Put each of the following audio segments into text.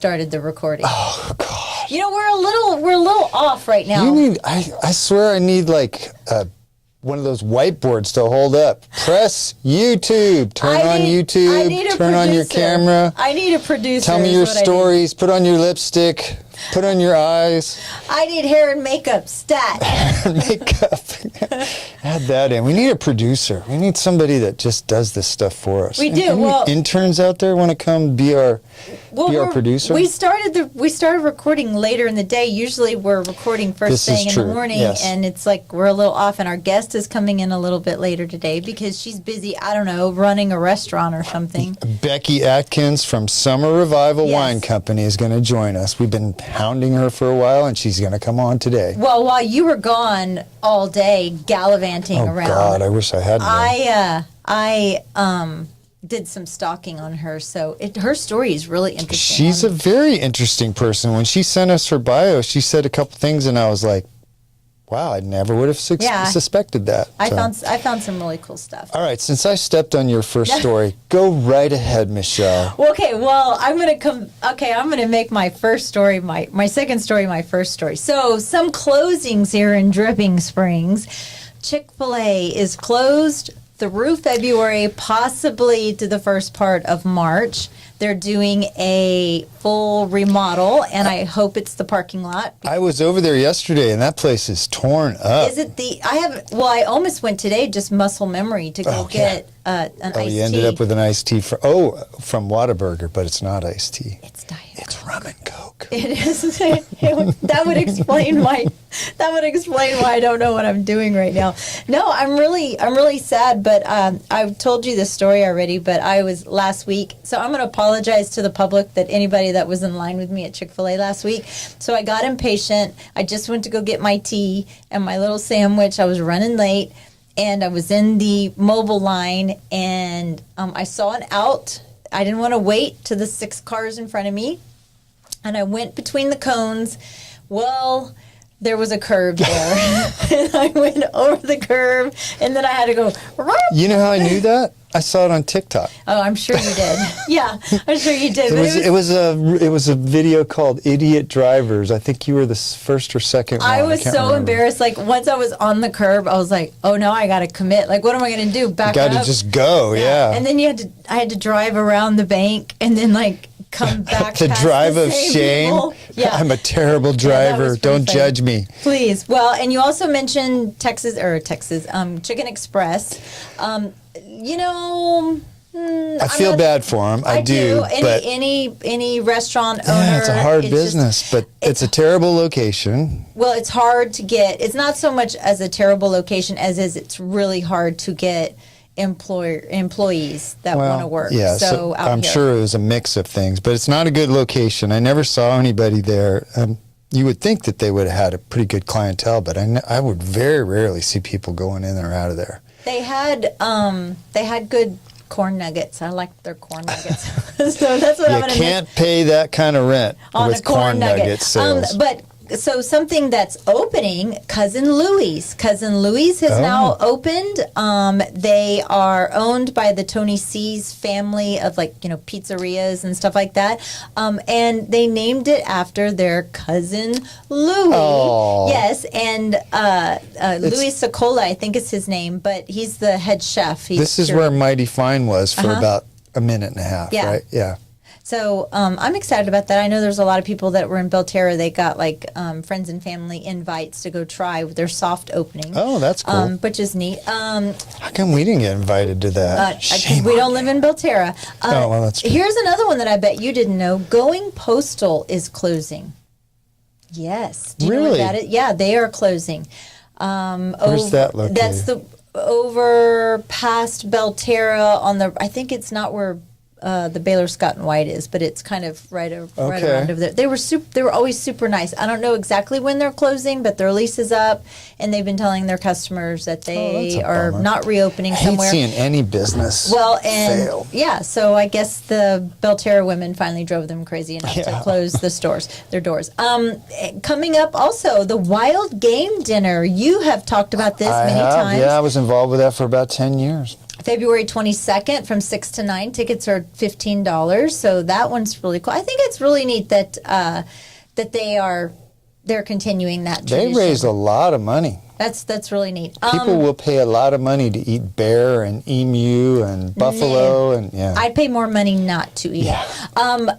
started the recording. Oh God! You know, we're a little off right now. You need. I swear I need like one of those whiteboards to hold up. Press YouTube. Turn on YouTube. Turn on your camera. I need a producer. Tell me your stories. Put on your lipstick. Put on your eyes. I need hair and makeup. Stat. Hair and makeup. Add that in. We need a producer. We need somebody that just does this stuff for us. We do. Any interns out there want to come be our producer? We started recording later in the day. Usually we're recording first thing in the morning, and it's like we're a little off. And our guest is coming in a little bit later today because she's busy. I don't know, running a restaurant or something. Becky Atkins from Summer Revival Wine Company is going to join us. We've been hounding her for a while, and she's going to come on today. Well, while you were gone all day gallivanting around. Oh God, I wish I hadn't. I did some stalking on her, so her story is really interesting. She's a very interesting person. When she sent us her bio, she said a couple things, and I was like, wow, I never would have suspected that. I found some really cool stuff. All right, since I stepped on your first story, go right ahead, Michelle. Okay, well, I'm gonna make my first story my second story my first story. So some closings here in Dripping Springs. Chick-fil-A is closed through February, possibly to the first part of March. They're doing a full remodel, and I hope it's the parking lot. I was over there yesterday, and that place is torn up. Is it I almost went today, just muscle memory, to go get an iced tea. You ended up with an iced tea from Whataburger, but it's not iced tea. It's Diet Coke. It's rum and Coke. It is. That would explain why I don't know what I'm doing right now. No, I'm really sad, but I've told you this story already, but I was last week, so I'm going to apologize to the public that anybody that was in line with me at Chick-fil-A last week. So I got impatient. I just went to go get my tea and my little sandwich. I was running late, and I was in the mobile line, and I saw an out. I didn't want to wait to the 6 cars in front of me, and I went between the cones. Well, there was a curb there. And I went over the curb, and then I had to go. You know how I knew that? I saw it on TikTok. Oh, I'm sure you did. Yeah, I'm sure you did. It was a video called "Idiot Drivers." I think you were the first or second one. I was so embarrassed. Like, once I was on the curb, I was like, "Oh no, I got to commit. Like, what am I going to do? Back up?" Got to just go. Yeah. And then I had to drive around the bank, and then come back. The drive of shame. Yeah. I'm a terrible driver. Don't judge me. Please. Well, and you also mentioned Texas, Chicken Express. I feel bad for them. I do. But any restaurant owner. Yeah, it's a hard business, but it's a terrible location. Well, it's hard to get. It's not so much as a terrible location as it's really hard to get employees that want to work. Yeah, so I'm sure it was a mix of things, but it's not a good location. I never saw anybody there. You would think that they would have had a pretty good clientele, but I would very rarely see people going in or out of there. They had good corn nuggets. I liked their corn nuggets. So that's what I'm going to. You can't pay that kind of rent with corn nugget sales. So something that's opening, Cousin Louie's. Cousin Louie's has now opened. They are owned by the Tony C's family of pizzerias and stuff like that. And they named it after their cousin Louie. Oh. Yes, and Louis Socola, I think is his name, but he's the head chef. This is where Mighty Fine was for about a minute and a half, right? Yeah. So I'm excited about that. I know there's a lot of people that were in Belterra. They got friends and family invites to go try their soft opening. Oh, that's cool. Which is neat. How come we didn't get invited to that? Because we don't live in Belterra. Well, that's true. Here's another one that I bet you didn't know. Going Postal is closing. Yes. Do you know what that is? Yeah, they are closing. Where's that located? That's over past Belterra I think it's not where the Baylor Scott and White is, but it's kind of right around over there. They were always super nice. I don't know exactly when they're closing, but their lease is up, and they've been telling their customers that they are not reopening somewhere. I hate seeing any business fail. Yeah, so I guess the Belterra women finally drove them crazy enough to close their doors. Coming up also, the Wild Game Dinner. You have talked about this many times. Yeah, I was involved with that for about 10 years. February 22nd from 6 to 9. Tickets are $15. So that one's really cool. I think it's really neat that they're continuing that tradition. They raised a lot of money. That's really neat. People will pay a lot of money to eat bear and emu and buffalo and I'd pay more money not to eat. Yeah.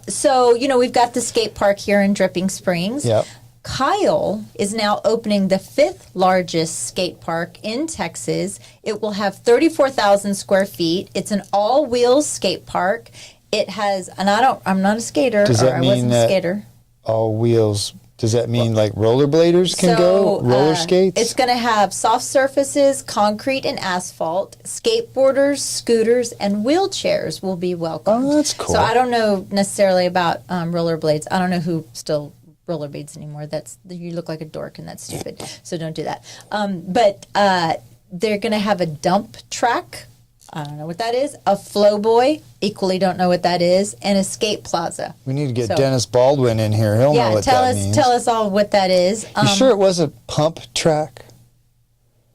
So, we've got the skate park here in Dripping Springs. Yep. Kyle is now opening the 5th largest skate park in Texas. It will have 34,000 square feet. It's an all-wheels skate park. It has, and I'm not a skater, I wasn't a skater. All wheels, does that mean like rollerbladers can go? Roller skates? It's going to have soft surfaces, concrete and asphalt. Skateboarders, scooters, and wheelchairs will be welcome. Oh, that's cool. So I don't know necessarily about rollerblades. I don't know who still rollerblades anymore. You look like a dork, and that's stupid. So don't do that. But they're going to have a dump track. I don't know what that is. A Flowboy, equally don't know what that is, and a skate plaza. We need to get Dennis Baldwin in here. He'll know what that means. Tell us all what that is. You sure it wasn't pump track?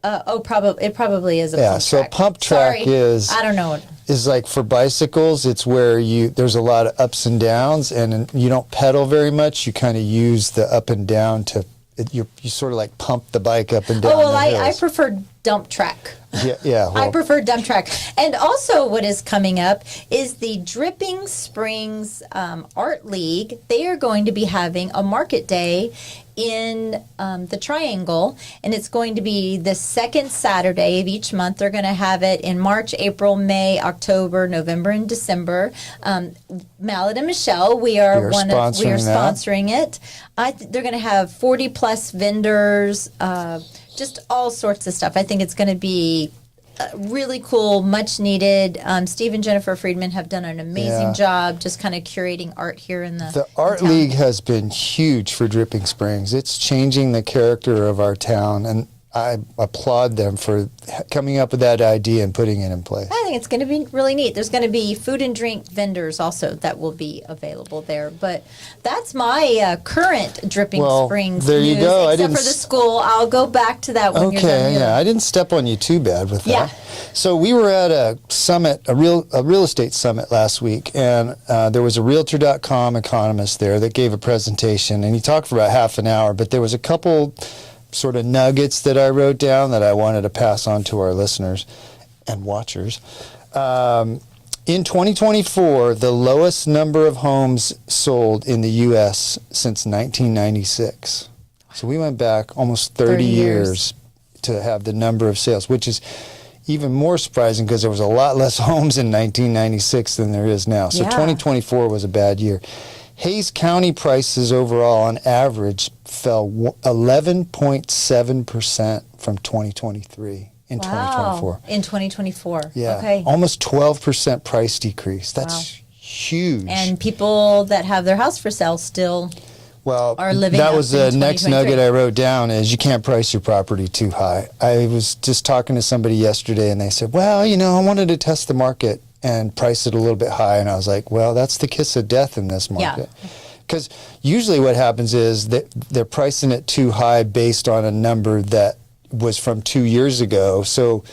It probably is a pump track. So pump track is... I don't know. Is like for bicycles, it's where there's a lot of ups and downs, and you don't pedal very much. You kind of use the up and down you sort of like pump the bike up and down. Oh, well, I prefer dump track. Yeah. I prefer dump track. And also what is coming up is the Dripping Springs Art League. They are going to be having a market day in the Triangle, and it's going to be the second Saturday of each month. They're going to have it in March, April, May, October, November, and December. Mallett and Michelle, we are sponsoring it. They're going to have 40 plus vendors, just all sorts of stuff. I think it's going to be really cool, much needed. Steve and Jennifer Friedman have done an amazing job just kind of curating art here in the Art League has been huge for Dripping Springs. It's changing the character of our town, and I applaud them for coming up with that idea and putting it in place. I think it's going to be really neat. There's going to be food and drink vendors also that will be available there. But that's my current Dripping Springs there you news, go. except for the school. I'll go back to that when you're done. Okay, I didn't step on you too bad with that. Yeah. So we were at a summit, a real estate summit last week, and there was a Realtor.com economist there that gave a presentation, and he talked for about half an hour, but there was a couple sort of nuggets that I wrote down that I wanted to pass on to our listeners and watchers. In 2024, the lowest number of homes sold in the U.S. since 1996. So we went back almost 30 years to have the number of sales, which is even more surprising because there was a lot less homes in 1996 than there is now. So 2024 was a bad year. Hayes County prices overall on average fell 11.7% from 2023 in 2024. In 2024. Yeah. Okay. Almost 12% price decrease. That's huge. And people that have their house for sale still are living that up was in the next 2023. nugget I wrote down is you can't price your property too high. I was just talking to somebody yesterday and they said, well, I wanted to test the market and price it a little bit high. And I was like, well, that's the kiss of death in this market. Because usually what happens is that they're pricing it too high based on a number that was from 2 years ago. So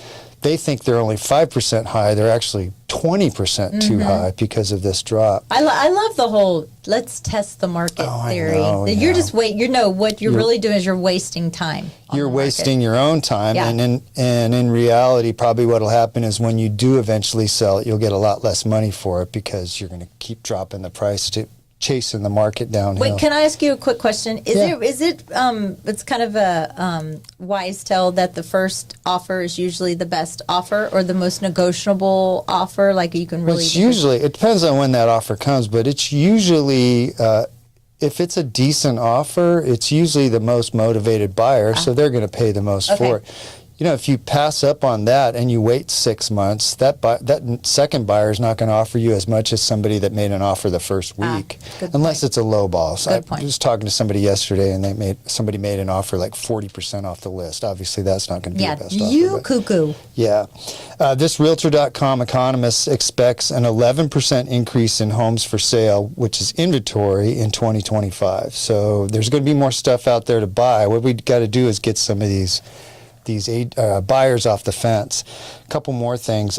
they think they're only 5% high. They're actually 20% too high because of this drop. I love the whole let's test the market theory. You're just what you're really doing is you're wasting time. You're wasting your own time, and in reality, probably what'll happen is when you do eventually sell it, you'll get a lot less money for it because you're going to keep dropping the price to chasing the market downhill. Wait, can I ask you a quick question? Is it it's kind of a wise tale that the first offer is usually the best offer or the most negotiable offer? Like you can really... it depends on when that offer comes, but it's usually, if it's a decent offer, it's usually the most motivated buyer, so they're going to pay the most for it. If you pass up on that and you wait 6 months, that second buyer is not going to offer you as much as somebody that made an offer the first week, unless it's a low ball. So I was talking to somebody yesterday, and somebody made an offer like 40% off the list. Obviously, that's not going to be the best offer. Cuckoo. Yeah. This Realtor.com economist expects an 11% increase in homes for sale, which is inventory, in 2025. So there's going to be more stuff out there to buy. What we got to do is get some of these these buyers off the fence. A couple more things.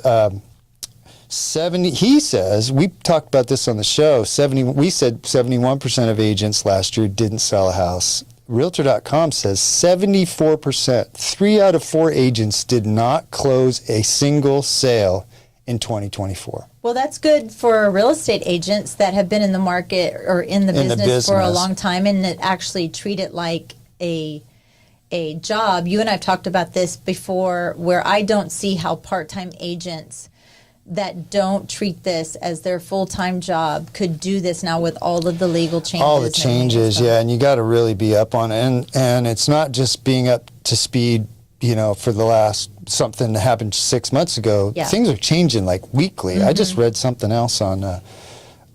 70. He says, we talked about this on the show. We said 71% of agents last year didn't sell a house. Realtor.com says 74%. 3 out of 4 agents did not close a single sale in 2024. Well, that's good for real estate agents that have been in the market or in the business for a long time and that actually treat it like a job. You and I have talked about this before, where I don't see how part-time agents that don't treat this as their full-time job could do this now with all of the legal changes. All the changes, yeah, and you got to really be up on it. And it's not just being up to speed, for the last something that happened 6 months ago. Yeah. Things are changing like weekly. I just read something else on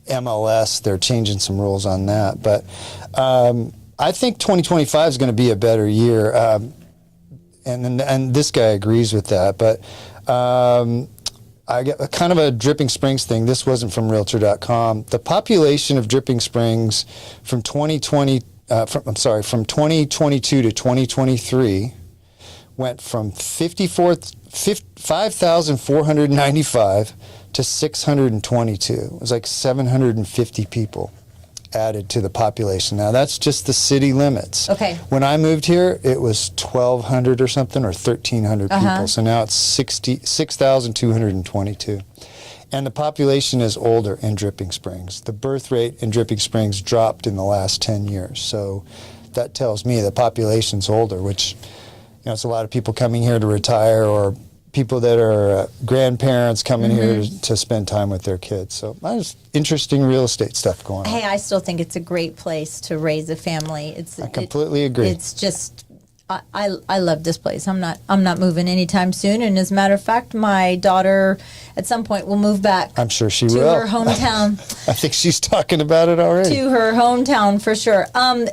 MLS. They're changing some rules on that. But I think 2025 is going to be a better year. And this guy agrees with that. But I get a kind of a Dripping Springs thing. This wasn't from Realtor.com. The population of Dripping Springs from 2022 to 2023 went from 5,495 to 622. It was like 750 people added to the population. Now that's just the city limits. Okay. When I moved here, it was 1,200 or something, or 1,300 people. So now it's 6,222. And the population is older in Dripping Springs. The birth rate in Dripping Springs dropped in the last 10 years. So that tells me the population's older, which, it's a lot of people coming here to retire, or people that are grandparents coming here to spend time with their kids. So there's interesting real estate stuff going on. Hey, I still think it's a great place to raise a family. I completely agree. It's just, I love this place. I'm not moving anytime soon. And as a matter of fact, my daughter at some point will move back. I'm sure she to will. her hometown. I think she's talking about it already. To her hometown for sure.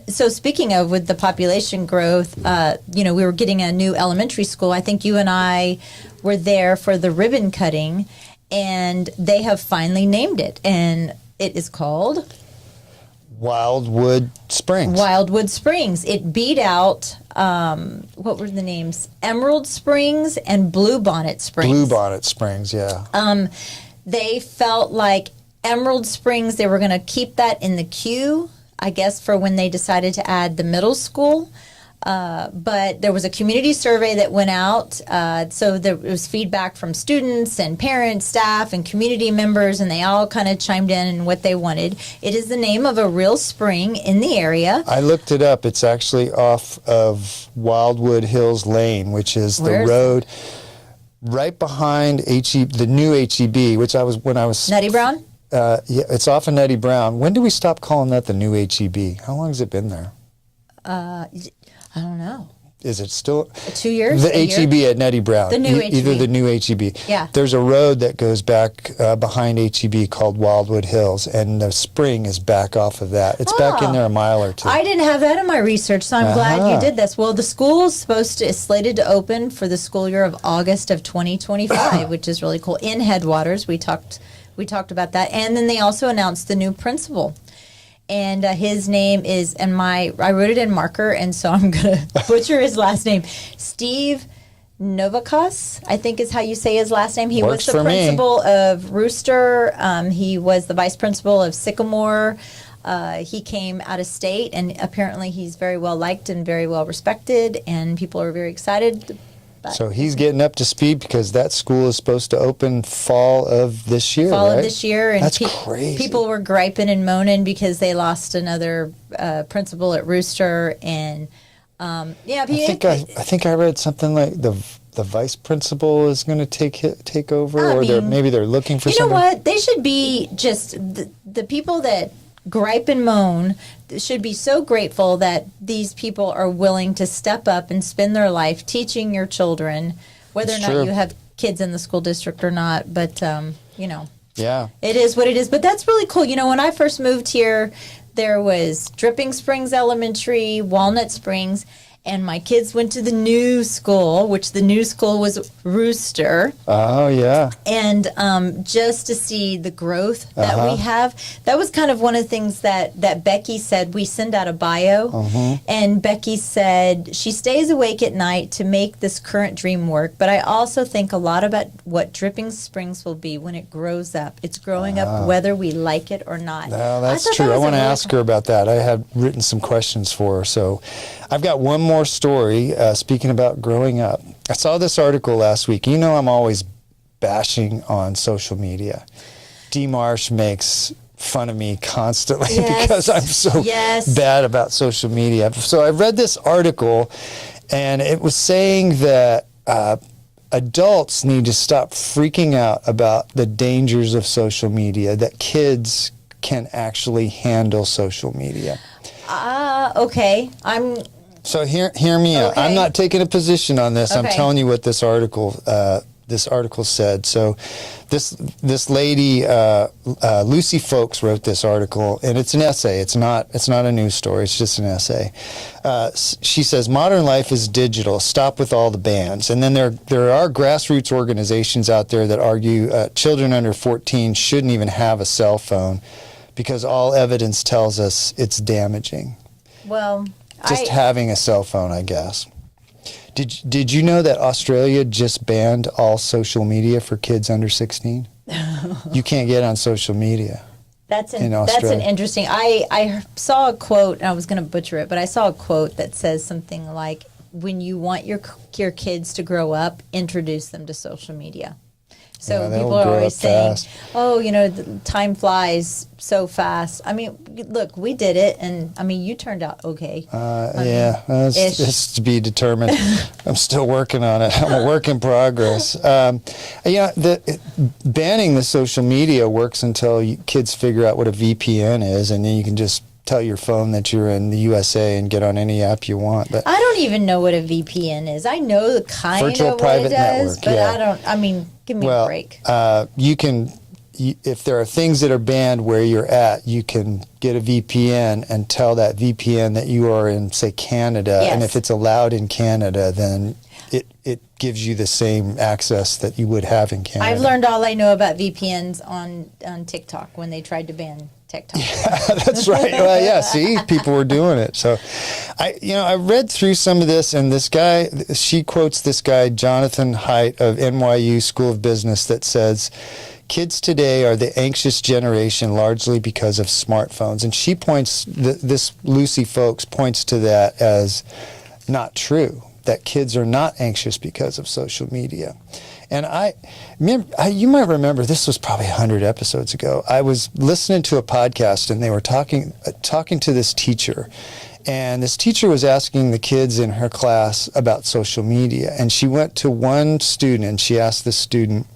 So speaking of with the population growth, we were getting a new elementary school. I think you and I were there for the ribbon cutting, and they have finally named it, and it is called Wildwood Springs. Wildwood Springs. It beat out, what were the names? Emerald Springs and Bluebonnet Springs. Bluebonnet Springs, yeah. They felt like Emerald Springs, they were going to keep that in the queue, I guess, for when they decided to add the middle school. But there was a community survey that went out, so there was feedback from students and parents, staff, and community members, and they all kind of chimed in what they wanted. It is the name of a real spring in the area. I looked it up. It's actually off of Wildwood Hills Lane, which is the road right behind the new HEB, which when I was... Nutty Brown? Yeah, it's off of Nutty Brown. When did we stop calling that the new HEB? How long has it been there? I don't know. Is it still 2 years? The HEB at Nutty Brown. The new HEB. Either the new HEB. Yeah. There's a road that goes back behind HEB called Wildwood Hills, and the spring is back off of that. It's back in there a mile or two. I didn't have that in my research, so I'm glad you did this. Well, the school is slated to open for the school year of August of 2025, which is really cool. In Headwaters, we talked about that, and then they also announced the new principal. And his name is, I wrote it in marker, and so I'm going to butcher his last name. Steve Novikas, I think is how you say his last name. He was the principal of Rooster. He was the vice principal of Sycamore. He came out of state, and apparently he's very well liked and very well respected, and people are very excited. So he's getting up to speed because that school is supposed to open fall of this year, of this year. And that's crazy. People were griping and moaning because they lost another principal at Rooster. And, I think I read something like the vice principal is going to take over, maybe they're looking for somebody. You know what? They should be just the people that gripe and moan should be so grateful that these people are willing to step up and spend their life teaching your children, whether or not you have kids in the school district or not. But, yeah, it is what it is. But that's really cool. When I first moved here, there was Dripping Springs Elementary, Walnut Springs, and my kids went to the new school, which the new school was Rooster. Oh, yeah. And just to see the growth that we have, that was kind of one of the things that Becky said. We send out a bio, and Becky said she stays awake at night to make this current dream work. But I also think a lot about what Dripping Springs will be when it grows up. It's growing up whether we like it or not. No, that's true. I want to ask her about that. I had written some questions for her. So I've got one more story, speaking about growing up. I saw this article last week. You know I'm always bashing on social media. D. Marsh makes fun of me constantly because I'm so bad about social media. So I read this article, and it was saying that adults need to stop freaking out about the dangers of social media, that kids can actually handle social media. Okay. So hear me out. I'm not taking a position on this. I'm telling you what this article said. So this lady Lucy Folks wrote this article, and it's an essay. It's not a news story. It's just an essay. She says modern life is digital. Stop with all the bans. And then there are grassroots organizations out there that argue children under 14 shouldn't even have a cell phone because all evidence tells us it's damaging. Well, just having a cell phone, I guess. Did you know that Australia just banned all social media for kids under 16? You can't get on social media. That's an interesting. I saw a quote, and I was going to butcher it, but I saw a quote that says something like, "When you want your kids to grow up, introduce them to social media." So people are always saying, "Oh, the time flies so fast." I mean, look, we did it, and I mean, you turned out okay. It's to be determined. I'm still working on it. I'm a work in progress. Banning the social media works until kids figure out what a VPN is, and then you can just tell your phone that you're in the USA and get on any app you want. But I don't even know what a VPN is. I know the kind virtual of private what it does, network, but yeah. I don't. I mean, give me a break. If there are things that are banned where you're at, you can get a VPN and tell that VPN that you are in, say, Canada. Yes. And if it's allowed in Canada, then it gives you the same access that you would have in Canada. I've learned all I know about VPNs on TikTok when they tried to ban TikTok. Yeah, that's right. Well, yeah, see, people were doing it. So I read through some of this, and this guy, she quotes this guy, Jonathan Haidt of NYU School of Business, that says, kids today are the anxious generation largely because of smartphones. And she points, this Lucy Folks points to that as not true, that kids are not anxious because of social media. And you might remember, this was probably 100 episodes ago. I was listening to a podcast, and they were talking to this teacher. And this teacher was asking the kids in her class about social media. And she went to one student, and she asked the student,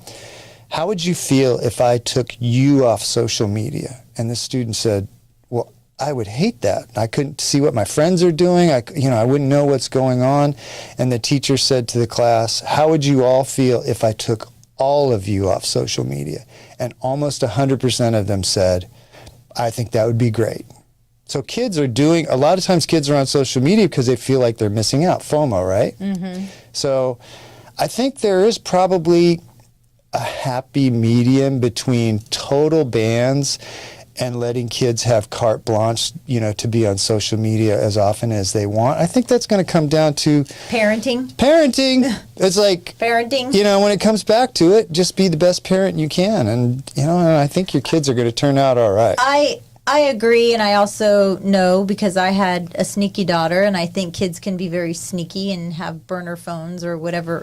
"How would you feel if I took you off social media?" And the student said, "Well, I would hate that. I couldn't see what my friends are doing. I wouldn't know what's going on." And the teacher said to the class, "How would you all feel if I took all of you off social media?" And almost 100% of them said, "I think that would be great." So a lot of times kids are on social media because they feel like they're missing out, FOMO, right? Mm-hmm. So I think there is probably a happy medium between total bans and letting kids have carte blanche, to be on social media as often as they want. I think that's going to come down to parenting. It's like parenting. When it comes back to it, just be the best parent you can, and and I think your kids are going to turn out all right. I agree, and I also know because I had a sneaky daughter, and I think kids can be very sneaky and have burner phones or whatever,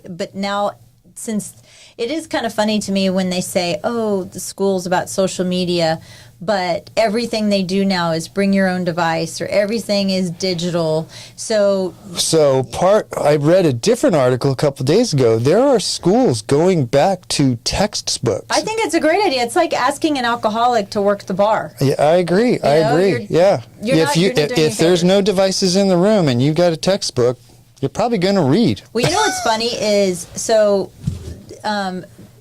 But now, since it is kind of funny to me when they say, "Oh, the school's about social media," but everything they do now is bring your own device, or everything is digital. I read a different article a couple of days ago. There are schools going back to textbooks. I think it's a great idea. It's like asking an alcoholic to work the bar. Yeah, I agree. If there's no devices in the room and you've got a textbook, you're probably going to read. Well, what's funny is,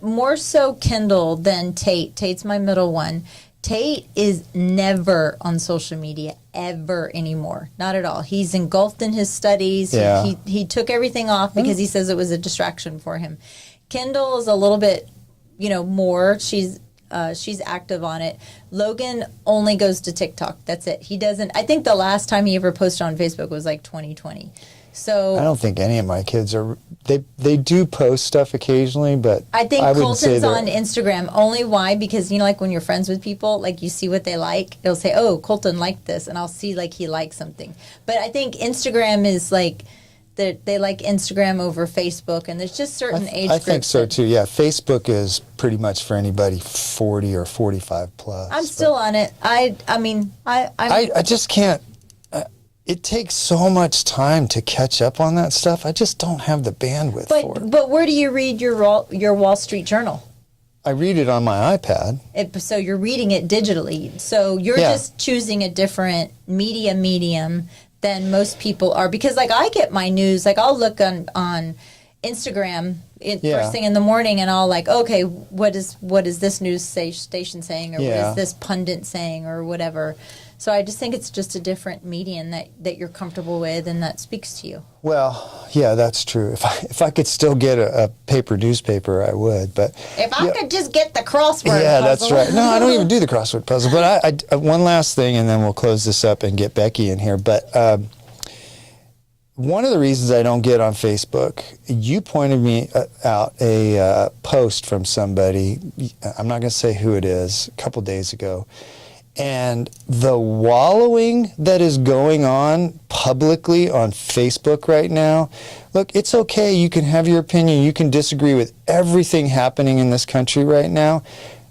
more so Kindle than Tate. Tate's my middle one. Tate is never on social media ever anymore. Not at all. He's engulfed in his studies. Yeah. He took everything off because he says it was a distraction for him. Kendall is a little bit, more. She's active on it. Logan only goes to TikTok. That's it. He doesn't. I think the last time he ever posted on Facebook was like 2020. So I don't think any of my kids are. They do post stuff occasionally, but I think wouldn't say Colton's they're- on Instagram. Only why? Because like when you're friends with people, like you see what they like. It'll say, "Oh, Colton liked this," and I'll see like he likes something. But I think Instagram is like they like Instagram over Facebook, and there's just certain age I groups. think so that- too. Yeah, Facebook is pretty much for anybody 40 or 45 plus. I'm still on it. I just can't. It takes so much time to catch up on that stuff. I just don't have the bandwidth for it. But where do you read your Wall Street Journal? I read it on my iPad. So you're reading it digitally. So you're just choosing a different medium than most people are. Because like I get my news, like I'll look on Instagram first thing in the morning, and I'll like, okay, what is this news station saying, or what is this pundit saying, or whatever. So I just think it's just a different medium that you're comfortable with and that speaks to you. Well, yeah, that's true. If I could still get a paper newspaper, I would. But if I could just get the crossword yeah, puzzle. that's right. No, I don't even do the crossword puzzle. But I one last thing, and then we'll close this up and get Becky in here. But one of the reasons I don't get on Facebook, you pointed me out a post from somebody. I'm not going to say who it is. A couple days ago. And the wallowing that is going on publicly on Facebook right now, look, it's okay. You can have your opinion. You can disagree with everything happening in this country right now.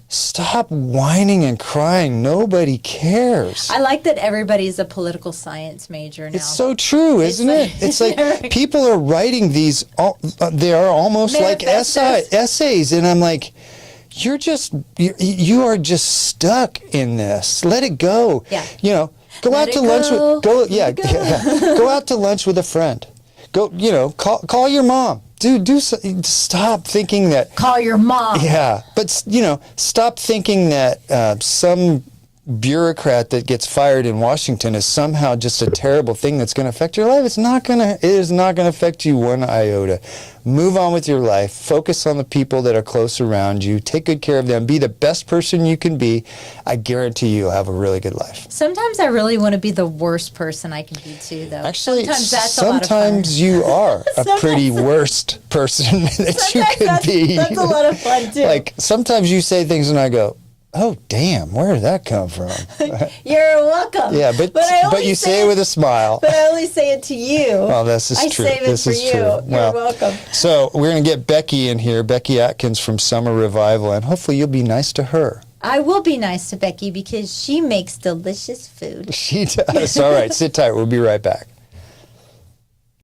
Stop whining and crying. Nobody cares. I like that everybody's a political science major now. It's so true, isn't it? It's like people are writing these, they are almost like essays. And I'm like, you are just stuck in this. Let it go. Yeah. Go out to lunch with go out to lunch with a friend. Go, call your mom. Stop thinking that. Call your mom. Yeah, but stop thinking that some bureaucrat that gets fired in Washington is somehow just a terrible thing that's going to affect your life. It is not going to affect you one iota. Move on with your life. Focus on the people that are close around you. Take good care of them. Be the best person you can be. I guarantee you'll have a really good life. Sometimes I really want to be the worst person I can be too, though. Actually, sometimes a lot of fun. you are a pretty worst person that you can be. That's a lot of fun too. Like sometimes you say things and I go, oh, damn, where did that come from? You're welcome. Yeah, but you say it with a smile. But I only say it to you. Well, this is true. I save it for you. You're welcome. So we're going to get Becky in here, Becky Atkins from Summer Revival, and hopefully you'll be nice to her. I will be nice to Becky because she makes delicious food. She does. All right, sit tight. We'll be right back.